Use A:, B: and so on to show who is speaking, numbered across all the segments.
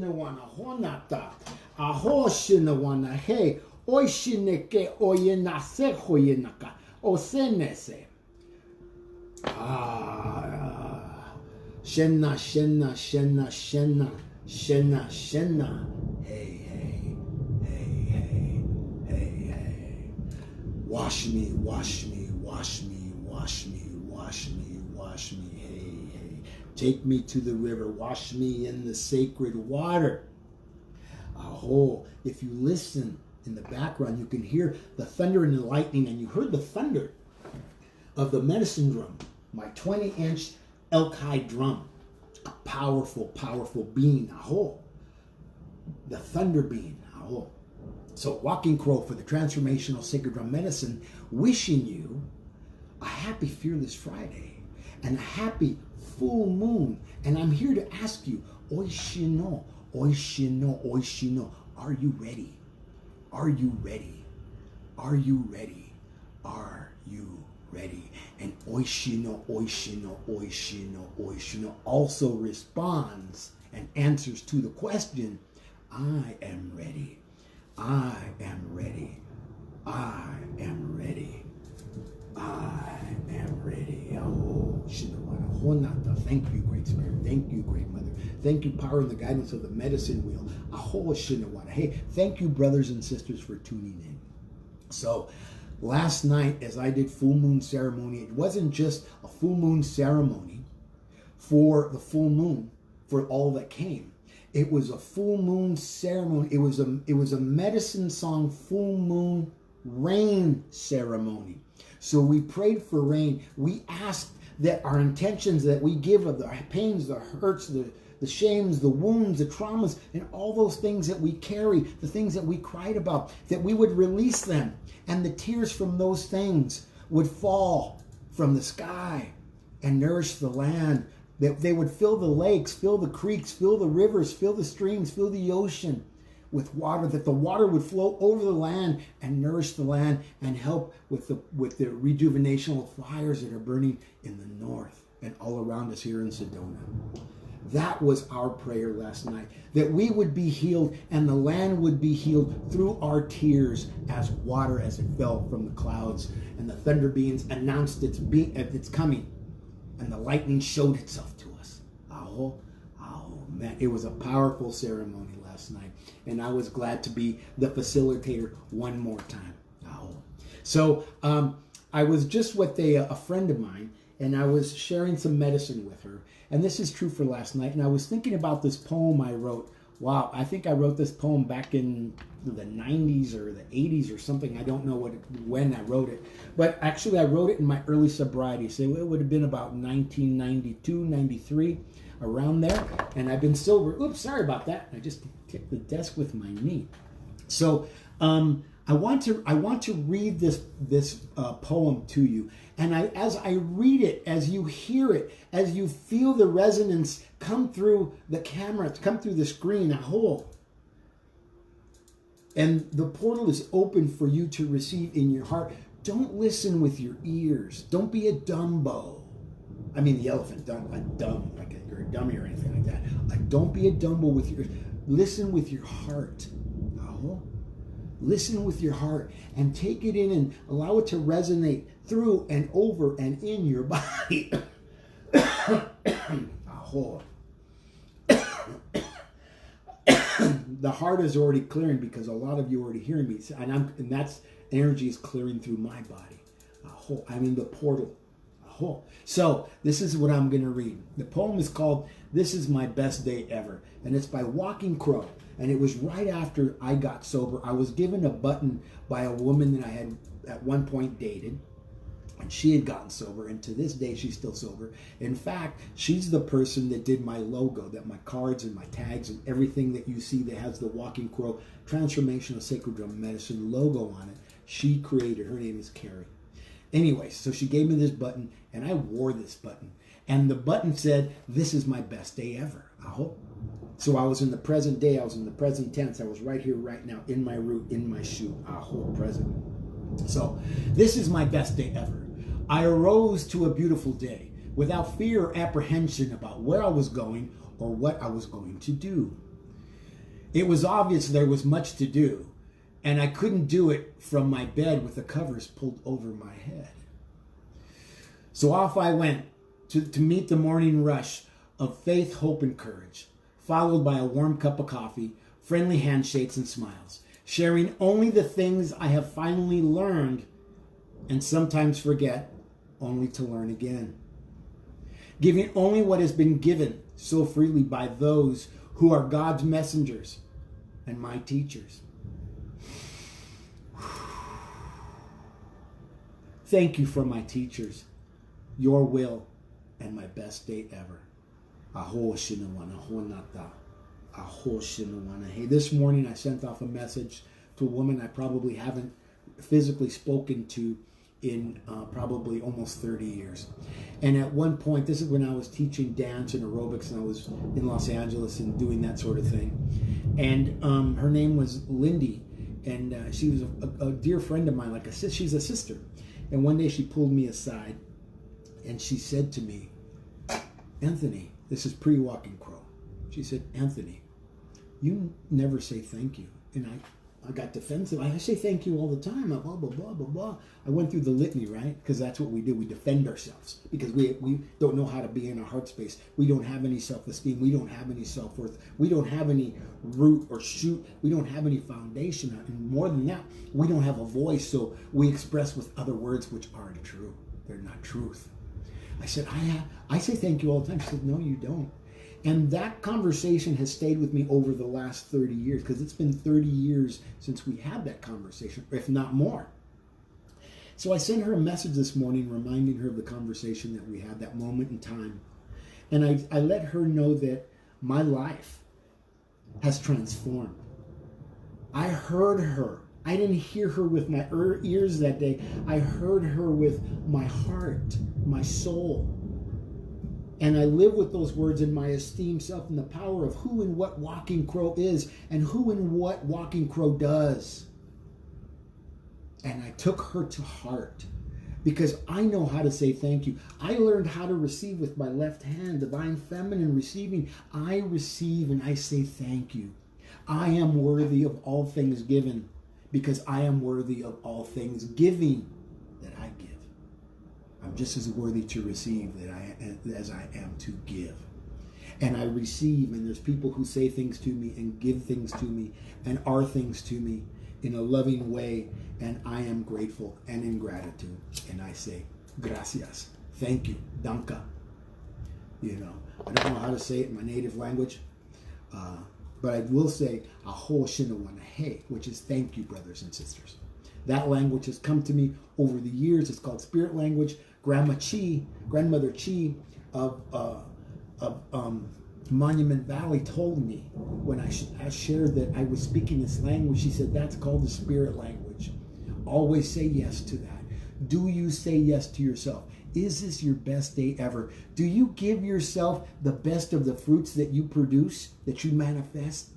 A: shinawana honata. Aho shinawana he. Oi shineke oyenase hoyenaka. Osenese. Shenna, shenna, shenna, shenna, shenna, shenna. Hey, hey, hey, hey, hey, hey. Wash me, wash me, wash me, wash me, wash me, wash me. Hey, hey. Take me to the river. Wash me in the sacred water. Aho. If you listen in the background, you can hear the thunder and the lightning, and you heard the thunder of the medicine drum, my 20-inch elk-hide drum. A powerful, powerful bean. Aho. The thunder bean. Aho. So, Walking Crow for the Transformational Sacred Drum Medicine, wishing you a happy Fearless Friday and a happy full moon. And I'm here to ask you, oishino, oishino, oishino, are you ready? Are you ready? Are you ready? Are you ready? And oishino, oishino, oishino, oishino also responds and answers to the question, I am ready. I am ready. I am ready. I am ready. Oh, Shinawana Honata. Thank you, Great Spirit. Thank you, Great Mother. Thank you, power and the guidance of the medicine wheel. Aho Shinawana. Hey, thank you, brothers and sisters, for tuning in. So, last night, as I did full moon ceremony, it wasn't just a full moon ceremony for the full moon, for all that came. It was a full moon ceremony. It was a medicine song full moon rain ceremony. So we prayed for rain. We asked that our intentions that we give of the pains, the hurts, the shames, the wounds, the traumas, and all those things that we carry, the things that we cried about, that we would release them. And the tears from those things would fall from the sky and nourish the land. That they would fill the lakes, fill the creeks, fill the rivers, fill the streams, fill the ocean with water, that the water would flow over the land and nourish the land and help with the rejuvenational fires that are burning in the north and all around us here in Sedona. That was our prayer last night, that we would be healed and the land would be healed through our tears as water as it fell from the clouds, and the thunder beings announced its coming, and the lightning showed itself to us. Oh man, it was a powerful ceremony last night, and I was glad to be the facilitator one more time. So I was just with a friend of mine, and I was sharing some medicine with her, and this is true for last night, and I was thinking about this poem I wrote. Wow, I think I wrote this poem back in the 90s or the 80s or something. I don't know when I wrote it. But actually, I wrote it in my early sobriety. So it would have been about 1992, 93, around there. And I've been sober. Oops, sorry about that. I just kicked the desk with my knee. So I want to read this poem to you. And as I read it, as you hear it, as you feel the resonance come through the camera, come through the screen, and the portal is open for you to receive in your heart. Don't listen with your ears. Don't be a Dumbo. I mean the elephant, dumb, like you're a dummy or anything like that. Don't be a Dumbo with your ears. Listen with your heart. Listen with your heart and take it in and allow it to resonate through and over and in your body. The heart is already clearing because a lot of you are already hearing me, and that's energy is clearing through my body. I'm in the portal. So this is what I'm going to read. The poem is called "This Is My Best Day Ever," and it's by Walking Crow. And it was right after I got sober. I was given a button by a woman that I had at one point dated, and she had gotten sober, and to this day she's still sober. In fact, she's the person that did my logo, that my cards and my tags and everything that you see that has the Walking Crow Transformational Sacred Drum Medicine logo on it. She created. Her name is Carrie. Anyway, so she gave me this button, and I wore this button. And the button said, "This is my best day ever." So I was in the present day. I was in the present tense. I was right here, right now, in my root, in my shoe. Present. So, this is my best day ever. I arose to a beautiful day without fear or apprehension about where I was going or what I was going to do. It was obvious there was much to do, and I couldn't do it from my bed with the covers pulled over my head. So off I went to meet the morning rush of faith, hope, and courage, followed by a warm cup of coffee, friendly handshakes, and smiles, sharing only the things I have finally learned and sometimes forget, only to learn again. Giving only what has been given so freely by those who are God's messengers and my teachers. Thank you for my teachers, your will, and my best day ever. Hey, this morning I sent off a message to a woman I probably haven't physically spoken to in probably almost 30 years. And at one point, this is when I was teaching dance and aerobics, and I was in Los Angeles and doing that sort of thing. And her name was Lindy, and she was a dear friend of mine, like she's a sister. And one day she pulled me aside, and she said to me, Anthony, this is pre-Walking Crow. She said, Anthony, you never say thank you. And I got defensive. I say thank you all the time. Blah, blah, blah, blah, blah. I went through the litany, right? Because that's what we do. We defend ourselves because we don't know how to be in our heart space. We don't have any self-esteem. We don't have any self-worth. We don't have any root or shoot. We don't have any foundation. And more than that, we don't have a voice. So we express with other words which aren't true. They're not truth. I said, I say thank you all the time. She said, no, you don't. And that conversation has stayed with me over the last 30 years, because it's been 30 years since we had that conversation, if not more. So I sent her a message this morning reminding her of the conversation that we had, that moment in time. And I let her know that my life has transformed. I heard her. I didn't hear her with my ears that day. I heard her with my heart, my soul. And I live with those words in my esteemed self and the power of who and what Walking Crow is and who and what Walking Crow does. And I took her to heart because I know how to say thank you. I learned how to receive with my left hand, divine feminine receiving. I receive and I say thank you. I am worthy of all things given because I am worthy of all things giving that I give. I'm just as worthy to receive as I am to give. And I receive, and there's people who say things to me and give things to me and are things to me in a loving way, and I am grateful and in gratitude. And I say, gracias, thank you, danka. You know, I don't know how to say it in my native language, but I will say, aho shinawana, which is thank you, brothers and sisters. That language has come to me over the years. It's called spirit language. Grandmother Chi of Monument Valley told me when I shared that I was speaking this language, she said, that's called the spirit language. Always say yes to that. Do you say yes to yourself? Is this your best day ever? Do you give yourself the best of the fruits that you produce, that you manifest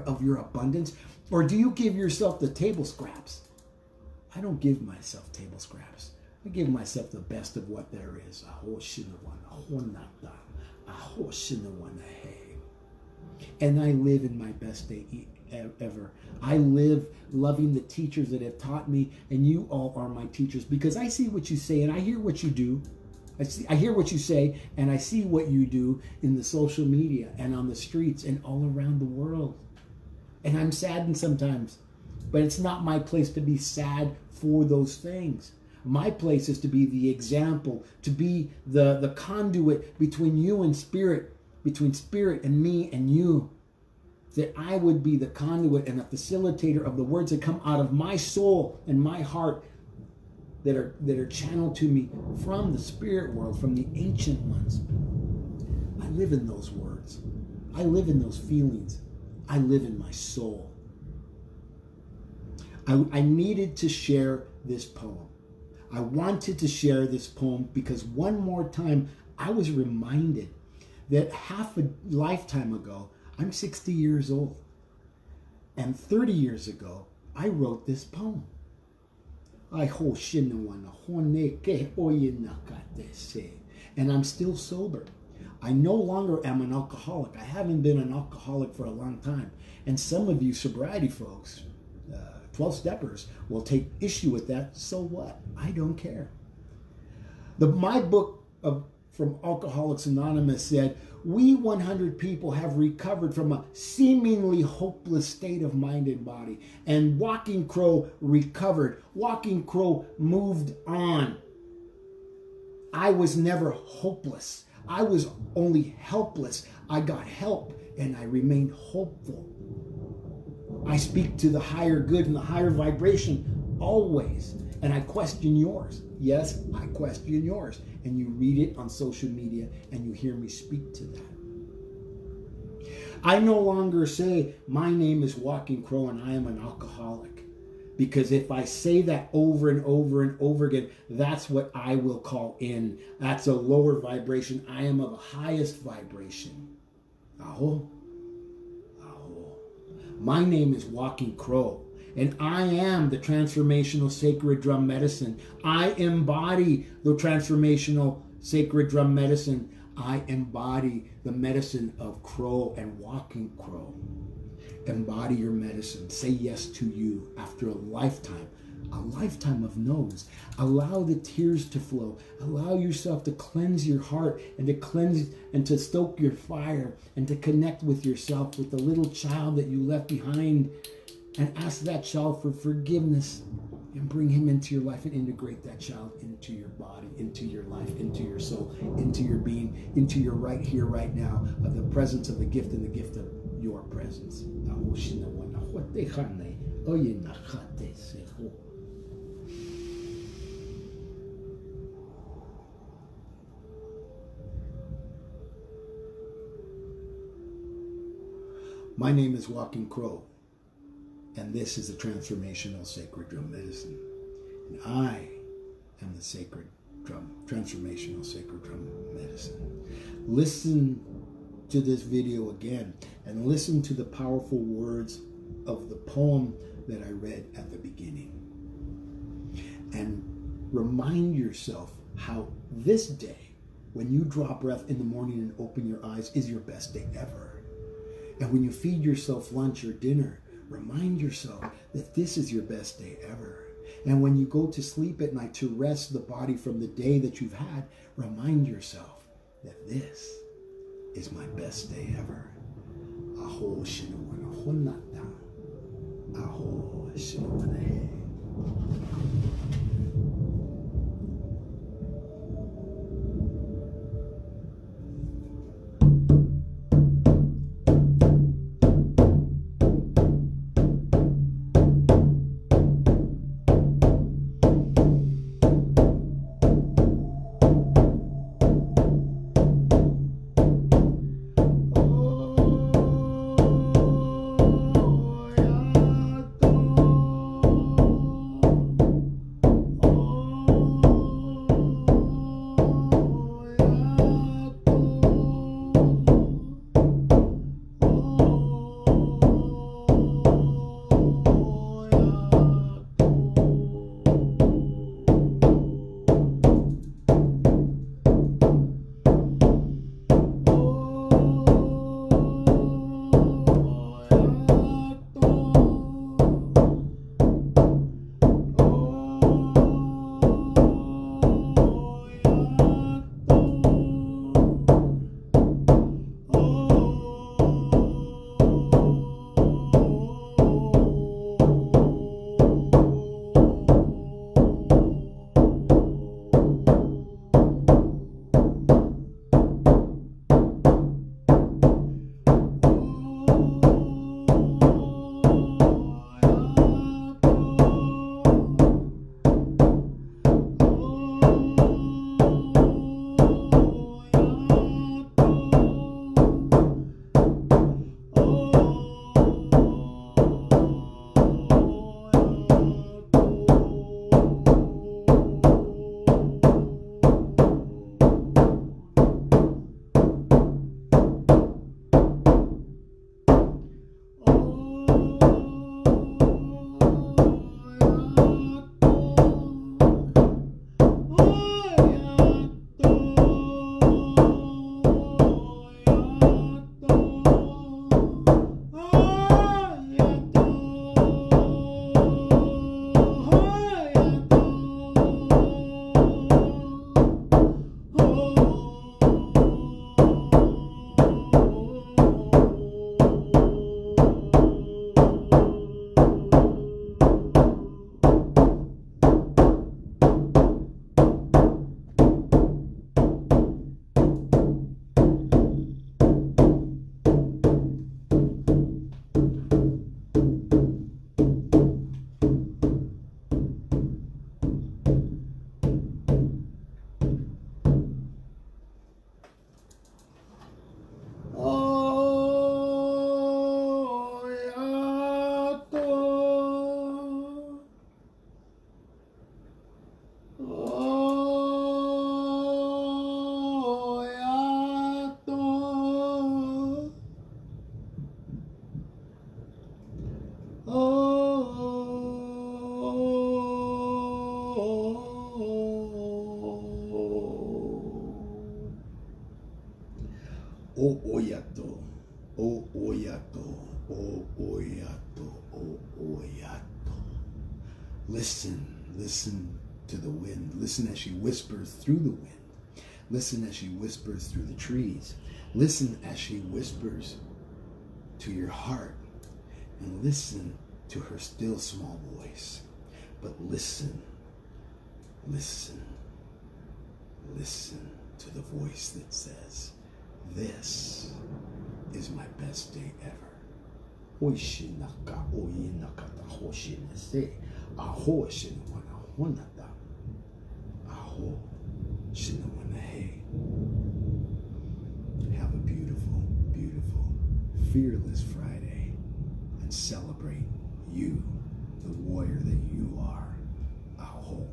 A: of your abundance? Or do you give yourself the table scraps? I don't give myself table scraps. I give myself the best of what there is. And I live in my best day ever. I live loving the teachers that have taught me, and you all are my teachers, because I see what you say and I hear what you do. I hear what you say and I see what you do in the social media and on the streets and all around the world. And I'm saddened sometimes, but it's not my place to be sad for those things. My place is to be the example, to be the conduit between you and spirit, between spirit and me and you. That I would be the conduit and a facilitator of the words that come out of my soul and my heart that are channeled to me from the spirit world, from the ancient ones. I live in those words. I live in those feelings. I live in my soul. I needed to share this poem. I wanted to share this poem because one more time I was reminded that half a lifetime ago, I'm 60 years old. And 30 years ago, I wrote this poem. And I'm still sober. I no longer am an alcoholic. I haven't been an alcoholic for a long time. And some of you sobriety folks, 12-steppers, will take issue with that. So what? I don't care. My book from Alcoholics Anonymous said, we 100 people have recovered from a seemingly hopeless state of mind and body. And Walking Crow recovered. Walking Crow moved on. I was never hopeless. I was only helpless. I got help and I remained hopeful. I speak to the higher good and the higher vibration always. And I question yours. Yes, I question yours. And you read it on social media and you hear me speak to that. I no longer say, my name is Walking Crow and I am an alcoholic. Because if I say that over and over and over again, that's what I will call in. That's a lower vibration. I am of a highest vibration. Aho. Aho. My name is Walking Crow. And I am the transformational sacred drum medicine. I embody the transformational sacred drum medicine. I embody the medicine of Crow and Walking Crow. Embody your medicine. Say yes to you after a lifetime of no's. Allow the tears to flow. Allow yourself to cleanse your heart and to cleanse and to stoke your fire and to connect with yourself, with the little child that you left behind. And ask that child for forgiveness and bring him into your life and integrate that child into your body, into your life, into your soul, into your being, into your right here, right now, of the presence of the gift and the gift of your presence. My name is Walking Crow. And this is the transformational sacred drum medicine. And I am the transformational sacred drum medicine. Listen to this video again and listen to the powerful words of the poem that I read at the beginning. And remind yourself how this day, when you draw breath in the morning and open your eyes, is your best day ever. And when you feed yourself lunch or dinner, remind yourself that this is your best day ever. And when you go to sleep at night to rest the body from the day that you've had, remind yourself that this is my best day ever. Aho shinowana honata. Aho shinowana he. O oyato, o oyato, o oyato, o oyato. Listen to the wind. Listen as she whispers through the wind. Listen as she whispers through the trees. Listen as she whispers to your heart. And listen to her still small voice. But listen to the voice that says, this is my best day ever. Oishinaka oinakata hoshinase. Aho shinawana honata. Aho shinawana hey. Have a beautiful, beautiful, fearless Friday and celebrate you, the warrior that you are. Aho.